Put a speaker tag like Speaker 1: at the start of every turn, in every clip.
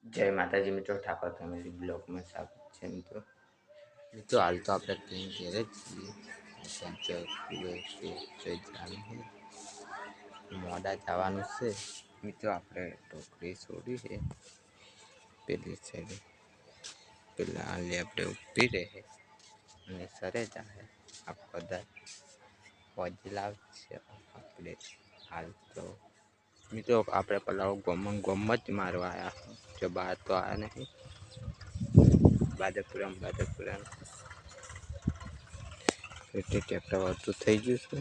Speaker 1: જય માતાજી મિત્રો, ઠાકોર ફેમિલી બ્લોગમાં સ્વાગત છે મિત્રો. હાલ તો આપણે ટ્રેન ઘેરે જ છીએ. મોડા જવાનું છે મિત્રો. આપણે ટોકરી છોડી છે પેલી સાઈડે, પેલા આલી આપણે ઉભી રહે અને સરે જાય આ બધા પહોંચેલા છે. આપણે હાલ તો મિત્રો આપણે પેલા ગમ જ મારવા આવ્યા જો બહાર તો આવ્યા નહીં. બાદપુરમ ટ્રેક્ટર વધતું થઈ ગયું છે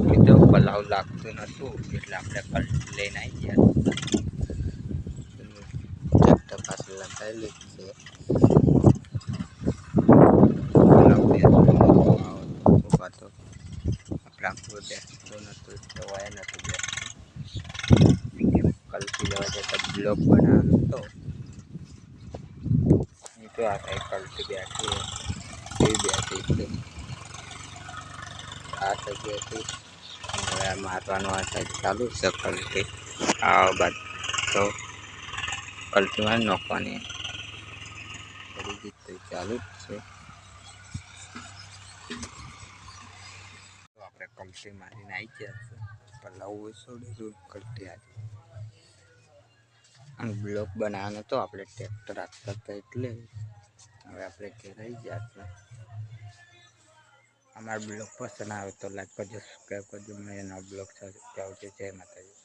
Speaker 1: મિત્રો. પલાવ લાગતું નતું એટલે આપણે પલટી લઈને આવી ગયા. ટ્રેક્ટર પાસે લગાવી લીધું છે. કલથી લેવા જતા બ્લોક બનાવવાનો હતો મિત્રો. આ કઈ કલથી બેઠી છે આ જગ્યાથી હવે મારવાનો આ સાઈડ ચાલુ છે. કલથી આ બાદ તો કલથી મારી નાખવાની બધી રીતે ચાલુ જ છે. આપણે કલટી મારીને આવી ગયા છે. પલાવ છોડી કલટી આવી અને બ્લોક બનાવવાનો તો આપણે ટ્રેક્ટર રાખતા હતા એટલે હવે આપણે ઘેરાઈ ગયા છે. અમારા બ્લોગ પસંદ આવે તો લાઈક કરજો, સબસ્ક્રાઈબ કરજો. મેં નવા બ્લોગ સાથે આવજો. જય માતાજી.